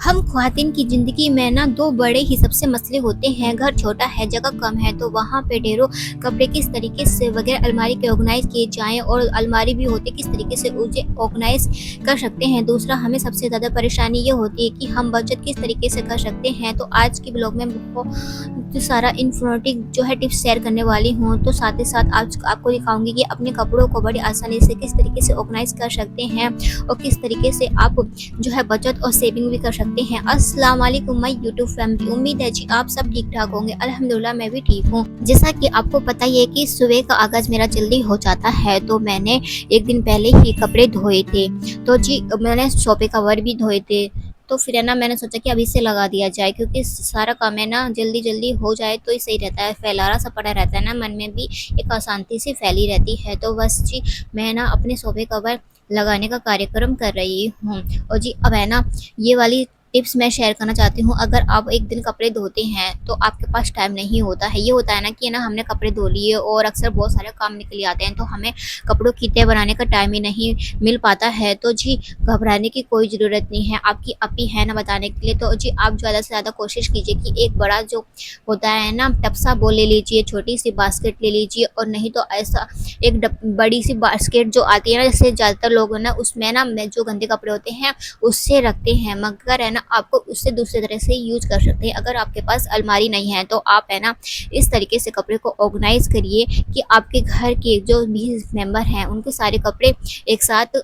हम ख्वातीन की ज़िंदगी में ना 2 बड़े ही सबसे मसले होते हैं। घर छोटा है, जगह कम है, तो वहाँ पे ढेरों कपड़े किस तरीके से वगैरह अलमारी के ऑर्गेनाइज़ किए जाएँ, और अलमारी भी होती है किस तरीके से उसे ऑर्गेनाइज़ कर सकते हैं। दूसरा, हमें सबसे ज़्यादा परेशानी ये होती है कि हम बचत किस तरीके से कर सकते हैं। तो आज के ब्लॉग में बहुत सारा इन्फॉर्मेटिव जो है टिप्स शेयर करने वाली हूँ। तो साथ ही साथ आज आपको दिखाऊँगी कि अपने कपड़ों को बड़ी आसानी से किस तरीके से ऑर्गेनाइज़ कर सकते हैं, और किस तरीके से आप जो है बचत और सेविंग भी कर सकते हैं। अस्सलाम वालेकुम माय यूट्यूब फैमिली, उम्मीद है जी आप सब ठीक ठाक होंगे। अल्हम्दुलिल्लाह मैं भी ठीक हूँ। जैसा कि आपको पता ही है कि सुबह का आगाज़ मेरा जल्दी हो जाता है, तो मैंने एक दिन पहले ही कपड़े धोए थे। तो जी मैंने सोफे कवर भी धोए थे। तो फिर है ना, मैंने सोचा कि अभी से लगा दिया जाए, क्योंकि सारा काम है ना जल्दी जल्दी हो जाए तो ही सही रहता है। फैलारा सा पड़ा रहता है ना, मन में भी एक अशांति सी फैली रहती है। तो बस जी मैं ना अपने सोफे कवर लगाने का कार्यक्रम कर रही हूँ। और जी अब है ना, ये वाली टिप्स मैं शेयर करना चाहती हूँ। अगर आप एक दिन कपड़े धोते हैं तो आपके पास टाइम नहीं होता है, ये होता है ना कि ना हमने कपड़े धो लिए और अक्सर बहुत सारे काम निकल आते हैं, तो हमें कपड़ों की तह बनाने का टाइम ही नहीं मिल पाता है। तो जी घबराने की कोई ज़रूरत नहीं है, आपकी अपी है ना बताने के लिए। तो जी आप ज़्यादा से ज़्यादा कोशिश कीजिए कि एक बड़ा जो होता है ना टप्सा वो ले लीजिए, छोटी सी बास्केट ले लीजिए, और नहीं तो ऐसा एक बड़ी सी बास्केट जो आती है ना, जैसे ज़्यादातर लोग ना उसमें ना जो गंदे कपड़े होते हैं उससे रखते हैं, मगर है ना आपको उससे दूसरी तरह से यूज कर सकते हैं। अगर आपके पास अलमारी नहीं है तो आप है ना इस तरीके से कपड़े को ऑर्गेनाइज करिए कि आपके घर के जो भी मेंबर हैं उनके सारे कपड़े एक साथ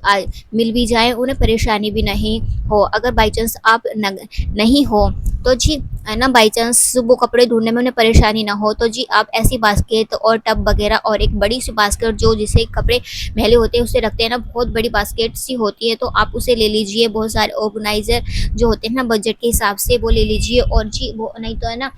मिल भी जाएं, उन्हें परेशानी भी नहीं हो। अगर बाई चांस आप नहीं हो तो जी है ना, बाई चांस वो कपड़े ढूंढने में उन्हें परेशानी ना हो, तो जी आप ऐसी बास्केट और टब वगैरह और एक बड़ी सी बास्केट जो जिसे कपड़े मैले होते हैं उससे रखते हैं ना, बहुत बड़ी बास्केट सी होती है, तो आप उसे ले लीजिए। बहुत सारे ऑर्गेनाइजर जो होते हैं ना बजट के हिसाब से वो ले लीजिए। और जी वो नहीं तो है ना,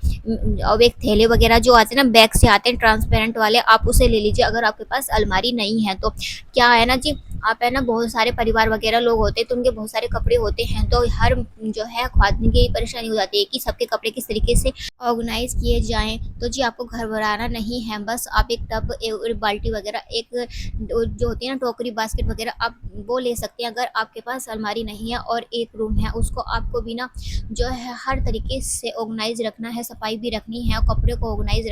अब एक थैले वगैरह जो आते हैं ना बैग से आते हैं ट्रांसपेरेंट वाले, आप उसे ले लीजिए अगर आपके पास अलमारी नहीं है तो। क्या है ना जी, आप है ना बहुत सारे परिवार वगैरह लोग होते हैं तो उनके बहुत सारे कपड़े होते हैं, तो हर जो है खादने की परेशानी हो जाती है कि सबके कपड़े किस तरीके से ऑर्गेनाइज किए जाएं। तो जी आपको घबराना नहीं है, बस आप एक टब एक बाल्टी वगैरह एक जो होती है ना टोकरी बास्केट वगैरह आप वो ले सकते हैं। अगर आपके पास अलमारी नहीं है और एक रूम है, उसको आपको भी ना जो है हर तरीके से ऑर्गेनाइज रखना है, सफाई भी रखनी है और कपड़े को ऑर्गेनाइज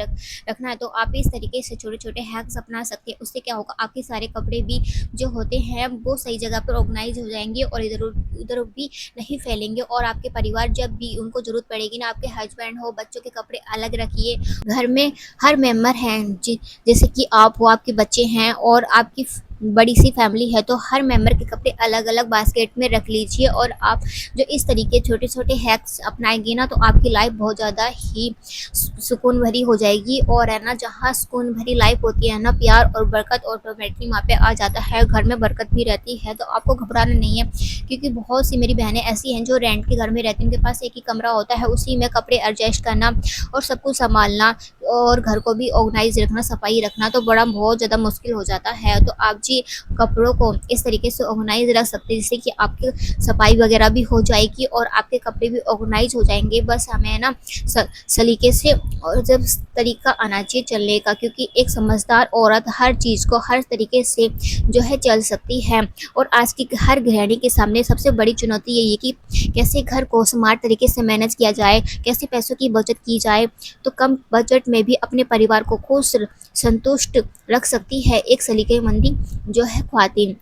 रखना है, तो आप इस तरीके से छोटे छोटे हैक्स अपना सकते हैं। उससे क्या होगा, आपके सारे कपड़े भी जो होते हैं वो सही जगह पर ऑर्गेनाइज हो जाएंगे और इधर उधर भी नहीं फैलेंगे। और आपके परिवार जब भी उनको जरूरत पड़ेगी ना, आपके हस्बैंड हो बच्चों के कपड़े अलग रखिए। घर में हर मेंबर हैं, जैसे कि आप हो, आपके बच्चे हैं और आपकी बड़ी सी फैमिली है, तो हर मेंबर के कपड़े अलग अलग बास्केट में रख लीजिए। और आप जो इस तरीके छोटे छोटे हैक्स अपनाएंगे ना, तो आपकी लाइफ बहुत ज़्यादा ही सुकून भरी हो जाएगी। और है ना, जहाँ सुकून भरी लाइफ होती है ना, प्यार और बरकत ऑटोमेटिकली वहाँ पे आ जाता है, घर में बरकत भी रहती है। तो आपको घबराना नहीं है, क्योंकि बहुत सी मेरी बहनें ऐसी हैं जो रेंट के घर में रहती हैं, उनके पास एक ही कमरा होता है, उसी में कपड़े एडजस्ट करना और सब कुछ संभालना और घर को भी ऑर्गेनाइज रखना, सफाई रखना तो बड़ा बहुत ज़्यादा मुश्किल हो जाता है। तो आप जी कपड़ों को इस तरीके से ऑर्गेनाइज रख सकते हैं जिससे कि आपकी सफाई वगैरह भी हो जाएगी और आपके कपड़े भी ऑर्गेनाइज हो जाएंगे। बस हमें ना सलीके से और जब तरीका आना चाहिए चलने का, क्योंकि एक समझदार औरत हर चीज़ को हर तरीके से जो है चल सकती है। और आज की हर गृहिणी के सामने सबसे बड़ी चुनौती यही है कि कैसे घर को स्मार्ट तरीके से मैनेज किया जाए, कैसे पैसों की बचत की जाए, तो कम बजट में भी अपने परिवार को खुश संतुष्ट रख सकती है एक सलीकेमंदी जो है ख्वातीन।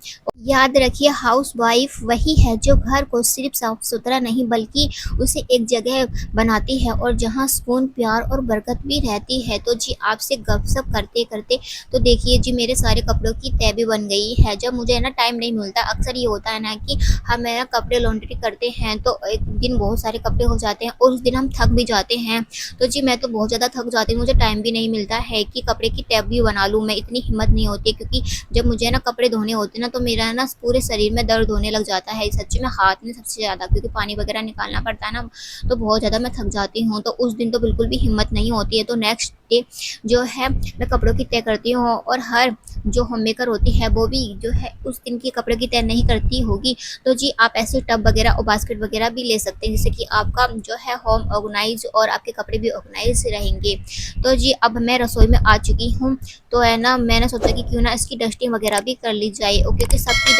याद रखिए, हाउस वाइफ वही है जो घर को सिर्फ साफ सुथरा नहीं बल्कि उसे एक जगह बनाती है और जहाँ सुकून प्यार और बरकत भी रहती है। तो जी आपसे गपशप करते करते तो देखिए जी मेरे सारे कपड़ों की तय भी बन गई है। जब मुझे ना टाइम नहीं मिलता, अक्सर ये होता है ना कि हम ना कपड़े लॉन्ड्री करते हैं तो एक दिन बहुत सारे कपड़े हो जाते हैं और उस दिन हम थक भी जाते हैं। तो जी मैं तो बहुत ज़्यादा थक जाती हूँ, मुझे टाइम भी नहीं मिलता है कि कपड़े की टैब भी बना लूँ, मैं इतनी हिम्मत नहीं होती है, क्योंकि जब मुझे ना कपड़े धोने होते ना तो मेरा ना पूरे शरीर में दर्द होने लग जाता है, सच्ची में हाथ में सबसे ज़्यादा, क्योंकि पानी वगैरह निकालना पड़ता है ना, तो बहुत ज़्यादा मैं थक जाती हूँ। तो उस दिन तो बिल्कुल भी हिम्मत नहीं होती है। तो नेक्स्ट डे जो है मैं कपड़ों की तय करती हूँ और हर जो होम मेकर होती है वो भी जो है उस दिन की कपड़े की तय नहीं करती होगी। तो जी आप ऐसे टब वगैरह और बास्केट वगैरह भी ले सकते हैं जिससे कि आपका जो है होम ऑर्गेनाइज और आपके कपड़े भी ऑर्गेनाइज रहेंगे। तो जी अब मैं रसोई में आ चुकी हूँ, तो है ना मैंने सोचा कि क्यों ना इसकी डस्टिंग वगैरह वगैरह भी कर ली जाए, और क्योंकि सबकी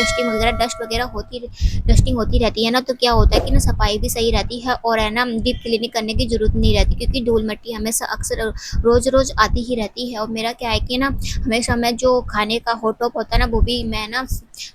डस्टिंग होती रहती है ना, तो क्या होता है कि ना सफाई भी सही रहती है, और है ना डीप क्लीनिंग करने की ज़रूरत नहीं रहती, क्योंकि धूल मिट्टी हमेशा अक्सर रोज़-रोज़ आती ही रहती है। और मेरा क्या है कि ना हमेशा मैं जो खाने का हॉट टॉप होता है ना, वो भी मैं ना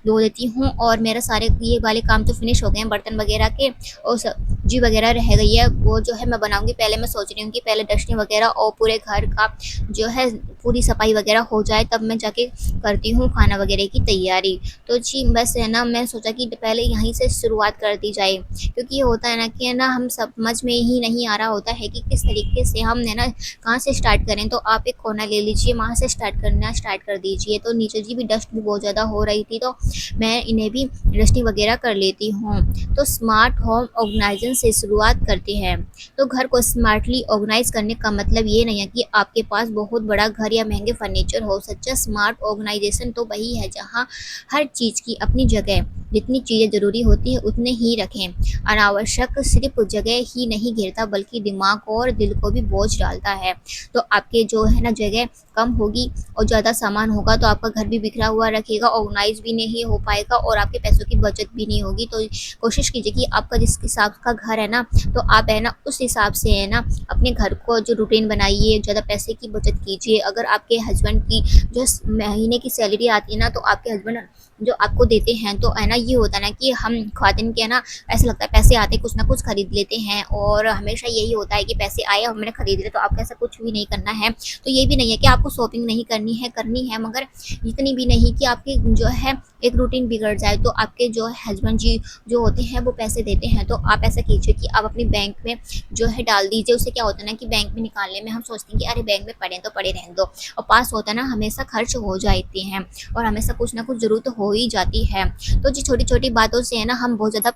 धो देती हूँ, और मेरा सारे ये वाले काम तो फिनिश हो गए हैं बर्तन वगैरह के, और सब्जी वगैरह रह गई है, वो जो है मैं बनाऊँगी। पहले मैं सोच रही हूँ कि पहले डस्टिंग वगैरह और पूरे घर का जो है पूरी सफाई वगैरह हो जाए, तब मैं जाके करती हूँ खाना वगैरह की तैयारी। तो जी बस है ना, मैं सोचा कि पहले यहीं से शुरुआत कर दी जाए, क्योंकि ये होता है ना कि है ना हम समझ में ही नहीं आ रहा होता है कि किस तरीके से हम है ना कहाँ से स्टार्ट करें। तो आप एक कोना ले लीजिए, वहाँ से स्टार्ट करना स्टार्ट कर दीजिए। तो नीचे जी भी डस्ट भी बहुत ज़्यादा हो रही थी, तो मैं इन्हें भी डस्टिंग वगैरह कर लेती हूँ। तो स्मार्ट होम ऑर्गेनाइजेशन से शुरुआत करते हैं। तो घर को स्मार्टली ऑर्गेनाइज करने का मतलब ये नहीं है कि आपके पास बहुत बड़ा घर या महंगे फर्नीचर हो। सच्चा स्मार्ट ऑर्गेनाइजेशन तो वही है जहाँ हर चीज़ की अपनी जगह, जितनी चीज़ें ज़रूरी होती है उतने ही रखें। अनावश्यक सिर्फ जगह ही नहीं घेरता, बल्कि दिमाग और दिल को भी बोझ डालता है। तो आपके जो है ना जगह कम होगी और ज़्यादा सामान होगा, तो आपका घर भी बिखरा हुआ रखेगा, ऑर्गेनाइज भी नहीं हो पाएगा, और आपके पैसों की बचत भी नहीं होगी। तो कोशिश कीजिए कि आपका जिस हिसाब का घर है ना, तो आप है ना उस हिसाब से है ना अपने घर को जो रूटीन बनाइए, ज़्यादा पैसे की बचत कीजिए। अगर आपके हस्बैंड की जो महीने की सैलरी आती है ना, तो आपके हस्बैंड जो आपको देते हैं, तो है ना ये होता है ना कि हम ख्वातीन के है ना ऐसा लगता है पैसे आते कुछ ना कुछ खरीद लेते हैं, और हमेशा यही होता है कि पैसे आए और मैंने खरीद लिया, तो आपको ऐसा कुछ भी नहीं करना है। तो ये भी नहीं है कि आपको शॉपिंग नहीं करनी है, मगर इतनी भी नहीं कि आपकी जो है एक रूटीन बिगड़ जाए। तो आपके जो हस्बैंड जी जो होते हैं वो पैसे देते हैं, तो आप ऐसा कीजिए कि आप अपनी बैंक में जो है डाल दीजिए। उससे क्या होता है ना कि बैंक में निकालने में हम सोचते हैं कि अरे बैंक में पड़े तो पड़े रहने दो, और पास होता है ना हमेशा खर्च हो जाते हैं, और हमेशा कुछ ना कुछ ज़रूरत हो ही जाती है। तो जी छोटी-छोटी बातों से है ना हम बहुत ज़्यादा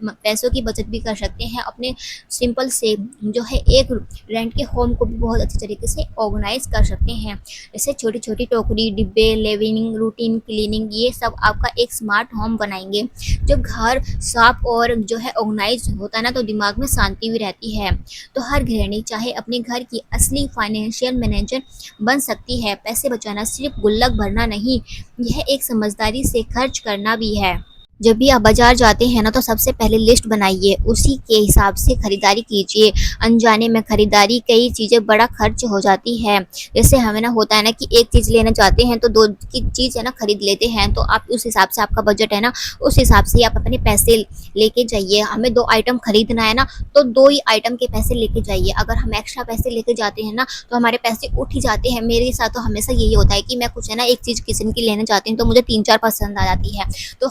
पैसों की बचत भी कर सकते हैं। अपने सिंपल से जो है एक रेंट के होम को भी बहुत अच्छी तरीके से ऑर्गेनाइज़ कर सकते हैं। जैसे छोटी-छोटी टोकरी, डिब्बे, लिविंग रूटीन, क्लीनिंग, ये सब आपका एक स्मार्ट होम बनाएँगे। जब घर साफ और जो है ऑर्गेनाइज़ होता है ना, तो दिमाग में शांति भी रहती है। तो हर गृहिणी चाहे अपने घर की असली फाइनेंशियल मैनेजर बन सकती है। पैसे बचाना सिर्फ गुल्लक भरना नहीं, यह एक समझदारी से खर्च करना भी है। जब भी आप बाज़ार जाते हैं ना, तो सबसे पहले लिस्ट बनाइए, उसी के हिसाब से खरीदारी कीजिए। अनजाने में खरीदारी कई चीज़ें बड़ा खर्च हो जाती है। जैसे हमें ना होता है ना कि एक चीज़ लेना चाहते हैं, तो 2 की चीज़ है ना खरीद लेते हैं, तो आप उस हिसाब से आपका बजट है ना, उस हिसाब से ही आप अपने पैसे लेके जाइए। हमें 2 आइटम खरीदना है ना, तो 2 ही आइटम के पैसे लेके जाइए। अगर हम एक्स्ट्रा पैसे लेके जाते हैं ना, तो हमारे पैसे उठ ही जाते हैं। मेरे साथ तो हमेशा यही होता है कि मैं कुछ है ना एक चीज़ किचन की लेना चाहती हूँ, तो मुझे 3-4 पसंद आ जाती है। तो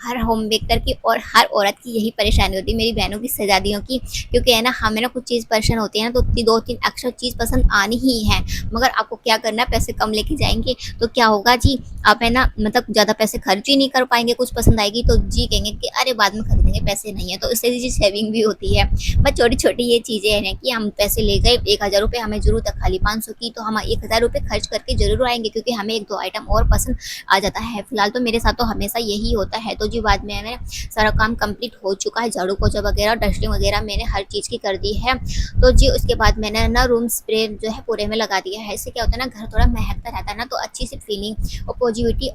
हर होम मेकर की और हर औरत की यही परेशानी होती है, मेरी बहनों की शहज़ादियों की, क्योंकि है ना हमें ना कुछ चीज़ पसंद होती है ना, तो 2-3 एक्स्ट्रा चीज़ पसंद आनी ही है। मगर आपको क्या करना है, पैसे कम लेके जाएँगे तो क्या होगा जी, आप है ना मतलब ज़्यादा पैसे खर्च ही नहीं कर पाएँगे। कुछ पसंद आएगी तो जी कहेंगे कि अरे बाद में खरीदेंगे, पैसे नहीं है, तो इससे जी सेविंग भी होती है। बस छोटी-छोटी ये चीज़ें हैं ना कि हम पैसे ले गए, 1000 रुपए हमें ज़रूरत है खाली 500 की, तो हम 1000 रुपए खर्च करके ज़रूर आएँगे, क्योंकि हमें 1-2 आइटम और पसंद आ जाता है। फिलहाल तो मेरे साथ तो हमेशा यही होता है। तो जी बाद में मैंने सारा काम कंप्लीट हो चुका है, झाड़ू पोछा वगैरह, डस्टिंग वगैरह मैंने हर चीज़ की कर दी है। तो जी उसके बाद मैंने ना रूम स्प्रे जो है पूरे में लगा दिया है। इससे क्या होता है ना घर थोड़ा महकता रहता है ना, तो अच्छी सी फीलिंग और पॉजिटिविटी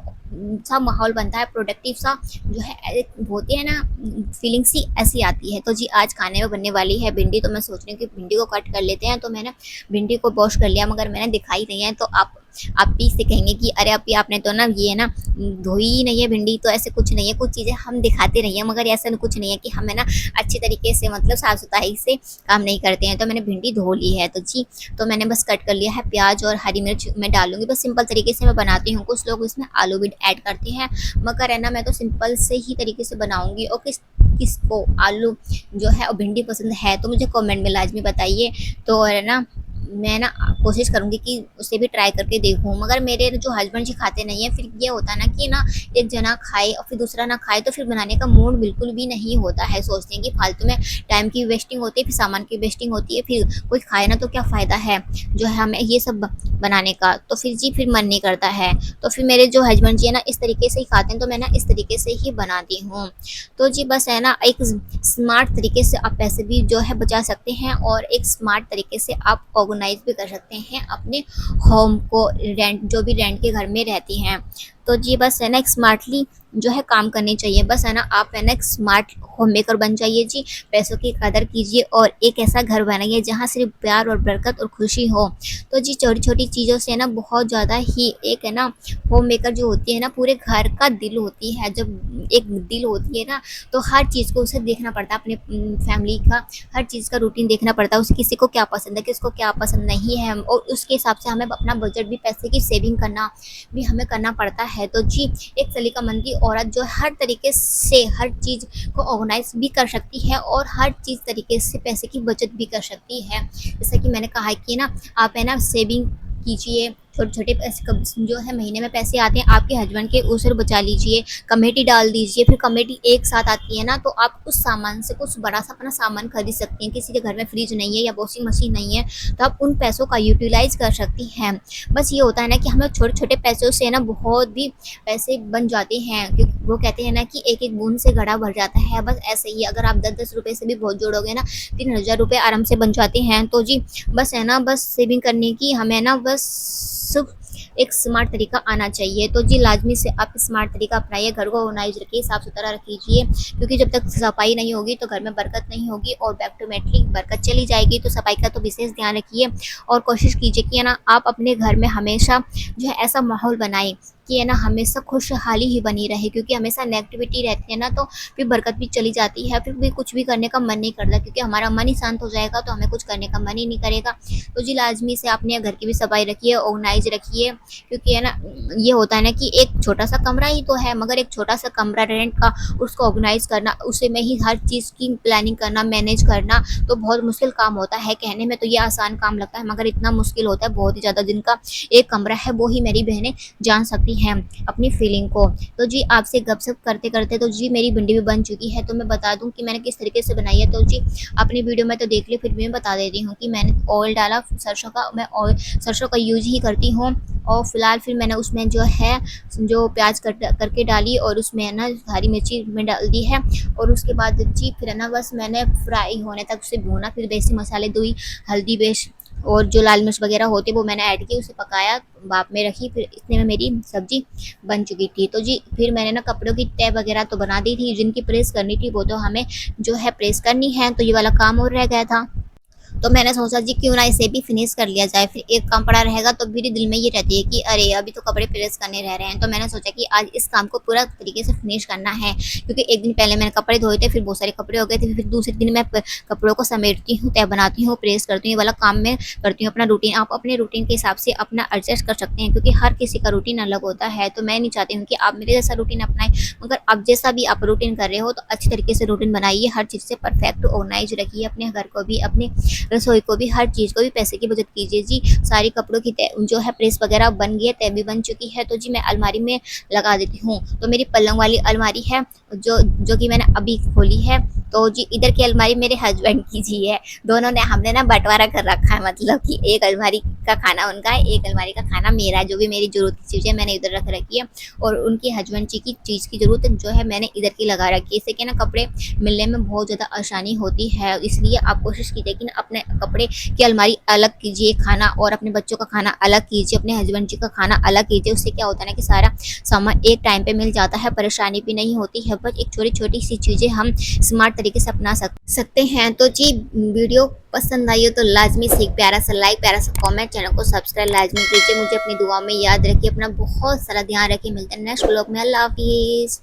सा माहौल बनता है, प्रोडक्टिव सा जो है होती है ना फीलिंग सी ऐसी आती है। तो जी आज खाने में बनने वाली है भिंडी, तो मैं सोच रही हूँ कि भिंडी को कट कर लेते हैं। तो मैंने भिंडी को वॉश कर लिया, मगर मैंने दिखाई नहीं है, तो आप भी इससे कहेंगे कि अरे अभी आपने तो ना ये ना धोई ही नहीं है भिंडी। तो ऐसे कुछ नहीं है, कुछ चीज़ें हम दिखाते नहीं है, मगर ऐसा कुछ नहीं है कि हम है ना अच्छी तरीके से मतलब साफ सुथराई से काम नहीं करते हैं। तो मैंने भिंडी धो ली है, तो जी तो मैंने बस कट कर लिया है। प्याज और हरी मिर्च मैं डालूंगी, बस सिंपल तरीके से मैं बनाती हूँ। कुछ लोग इसमें आलू भी ऐड करते हैं, मगर है ना मैं तो सिंपल से ही तरीके से बनाऊंगी। और किसको आलू जो है और भिंडी पसंद है, तो मुझे कमेंट में लाजमी बताइए। तो है ना मैं ना कोशिश करूँगी कि उसे भी ट्राई करके देखूँ, मगर मेरे जो हस्बैंड जी खाते नहीं हैं। फिर ये होता है ना कि ना एक जना खाए और फिर दूसरा ना खाए, तो फिर बनाने का मूड बिल्कुल भी नहीं होता है। सोचते हैं कि फालतू में टाइम की वेस्टिंग होती है, फिर सामान की वेस्टिंग होती है, फिर कोई खाए ना तो क्या फ़ायदा है जो है हमें ये सब बनाने का। तो फिर जी फिर मन नहीं करता है। तो फिर मेरे जो हस्बैंड जी है ना इस तरीके से ही खाते हैं, तो मैं ना इस तरीके से ही बनाती हूँ। तो जी बस है ना एक स्मार्ट तरीके से आप पैसे भी जो है बचा सकते हैं, और एक स्मार्ट तरीके से आप ऑर्गेनाइज भी कर सकते हैं अपने होम को, रेंट जो भी रेंट के घर में रहती हैं। तो जी बस है ना एक स्मार्टली जो है काम करने चाहिए। बस है ना आप है ना एक स्मार्ट होम मेकर बन जाइए जी, पैसों की कदर कीजिए और एक ऐसा घर बनाइए जहाँ सिर्फ प्यार और बरकत और खुशी हो। तो जी छोटी-छोटी चीज़ों से ना बहुत ज़्यादा ही एक है ना होम मेकर जो होती है ना पूरे घर का दिल होती है। जब एक दिल होती है ना तो हर चीज़ को उसे देखना पड़ता है, अपने फैमिली का हर चीज़ का रूटीन देखना पड़ता है, उसे किसी को क्या पसंद है, किसको क्या पसंद नहीं है और उसके हिसाब से हमें अपना बजट भी, पैसे की सेविंग करना भी हमें करना पड़ता है। तो जी एक सलीकामंदी औरत जो हर तरीके से हर चीज़ को ऑर्गेनाइज भी कर सकती है और हर चीज़ तरीके से पैसे की बचत भी कर सकती है। जैसा कि मैंने कहा है कि ना आप है ना सेविंग कीजिए, छोटे-छोटे पैसे कब जो है महीने में पैसे आते हैं आपके हस्बैंड के उसे बचा लीजिए, कमेटी डाल दीजिए, फिर कमेटी एक साथ आती है ना तो आप उस सामान से कुछ बड़ा-सा अपना सामान खरीद सकती हैं। किसी के घर में फ्रिज नहीं है या वॉशिंग मशीन नहीं है तो आप उन पैसों का यूटिलाइज़ कर सकती हैं। बस ये होता है ना कि हमें छोटे-छोटे पैसों से ना बहुत भी पैसे बन जाते हैं, क्योंकि वो कहते हैं ना कि एक-एक बूँद से घड़ा भर जाता है। बस ऐसे ही अगर आप 10-10 रुपए से भी बहुत जोड़ोगे ना 3000 रुपए आराम से बन जाते हैं। तो जी बस है ना बस सेविंग करने की हमें ना बस सिर्फ एक स्मार्ट तरीका आना चाहिए। तो जी लाज़मी से आप स्मार्ट तरीका अपनाइए, घर को ऑर्गनाइज़ रखिए, साफ-सुथरा रखिए, क्योंकि जब तक सफाई नहीं होगी तो घर में बरकत नहीं होगी और ऑटोमेटिकली बरकत चली जाएगी। तो सफाई का तो विशेष ध्यान रखिए और कोशिश कीजिए कि है ना आप अपने घर में हमेशा जो है ऐसा माहौल बनाएँ कि है ना हमेशा खुशहाली ही बनी रहे, क्योंकि हमेशा नेगेटिविटी रहती है ना तो फिर बरकत भी चली जाती है, फिर भी कुछ भी करने का मन नहीं करता, क्योंकि हमारा मन ही शांत हो जाएगा तो हमें कुछ करने का मन ही नहीं करेगा। तो जी लाज़मी से अपने घर की भी सफाई रखिए, ऑर्गनाइज़ रखिए, क्योंकि है ना ये होता है ना कि एक छोटा-सा कमरा ही तो है, मगर एक छोटा-सा कमरा रेंट का उसको ऑर्गनाइज़ करना, उसी में ही हर चीज़ की प्लानिंग करना, मैनेज करना तो बहुत मुश्किल काम होता है। कहने में तो ये आसान काम लगता है मगर इतना मुश्किल होता है बहुत ही ज़्यादा। जिनका एक कमरा है वो ही मेरी बहनें जान सकती हैं अपनी फीलिंग को। तो जी आपसे गपशप करते-करते तो जी मेरी भिंडी भी बन चुकी है, तो मैं बता दूँ कि मैंने किस तरीके से बनाई है। तो जी आपने वीडियो में तो देख ली, फिर भी मैं बता दे रही हूँ कि मैंने ऑयल डाला सरसों का, मैं ऑयल सरसों का यूज़ ही करती हूँ और फिलहाल फिर मैंने उसमें जो है जो प्याज़ कट करके डाली और उसमें है ना हरी मिर्ची में डाल दी है और उसके बाद जी फिर है ना बस मैंने फ्राई होने तक उसे भूना, फिर बेसिक मसाले दोई, हल्दी बेश और जो लाल मिर्च वगैरह होती है वो मैंने ऐड की, उसे पकाया, भाप में रखी, फिर इतने में मेरी सब्ज़ी बन चुकी थी। तो जी फिर मैंने ना कपड़ों की तह वगैरह तो बना दी थी, जिनकी प्रेस करनी थी वो तो हमें जो है प्रेस करनी है, तो ये वाला काम और रह गया था। तो मैंने सोचा जी क्यों ना इसे भी फिनिश कर लिया जाए, फिर एक काम पड़ा रहेगा तो मेरे दिल में ये रहती है कि अरे अभी तो कपड़े प्रेस करने रह रहे हैं। तो मैंने सोचा कि आज इस काम को पूरा तरीके से फिनिश करना है, क्योंकि एक दिन पहले मैंने कपड़े धोए थे, फिर बहुत सारे कपड़े हो गए थे, फिर दूसरे दिन मैं कपड़ों को समेटती हूँ, तह बनाती हूँ, प्रेस करती हूँ, ये वाला काम मैं करती हूँ अपना रूटीन। आप अपने रूटीन के हिसाब से अपना एडजस्ट कर सकते हैं, क्योंकि हर किसी का रूटीन अलग होता है। तो मैं नहीं चाहती हूँ कि आप मेरे जैसा रूटीन अपनाएं, मगर आप जैसा भी आप रूटीन कर रहे हो तो अच्छी तरीके से रूटीन बनाइए, हर चीज़ से परफेक्ट ऑर्गेनाइज रखिए, अपने घर को भी, अपने रसोई को भी, हर चीज़ को भी पैसे की बचत कीजिए। जी सारी कपड़ों की तह जो है प्रेस वगैरह बन गई है, तह भी बन चुकी है, तो जी मैं अलमारी में लगा देती हूँ। तो मेरी पलंग वाली अलमारी है जो कि मैंने अभी खोली है। तो जी इधर की अलमारी मेरे हस्बैंड की जी है, दोनों ने हमने ना बंटवारा कर रखा है, मतलब कि एक अलमारी का खाना उनका है, एक अलमारी का खाना मेरा है। जो भी मेरी ज़रूरत की चीज़ें मैंने इधर रख रखी है और उनके हस्बैंड जी की चीज़ की ज़रूरत जो है मैंने इधर की लगा रखी है। इससे क्या ना कपड़े मिलने में बहुत ज़्यादा आसानी होती है, इसलिए आप कोशिश कीजिए कि ना अपने कपड़े की अलमारी अलग कीजिए, खाना और अपने बच्चों का खाना अलग कीजिए, अपने हस्बैंड जी का खाना अलग कीजिए। उससे क्या होता है ना कि सारा सामान एक टाइम पे मिल जाता है, परेशानी भी नहीं होती है। बस एक छोटी-छोटी सी चीज़ें हम स्मार्ट तरीके से अपना सकते हैं। तो जी वीडियो पसंद आई हो तो लाज़मी से एक प्यारा सा लाइक, प्यारा सा कमेंट, चैनल को सब्सक्राइब लाज़मी कीजिए। मुझे अपनी दुआ में याद रखिए, अपना बहुत सारा ध्यान रखिए। मिलते हैं नेक्स्ट व्लॉग में। अल्लाह हाफ़िज़।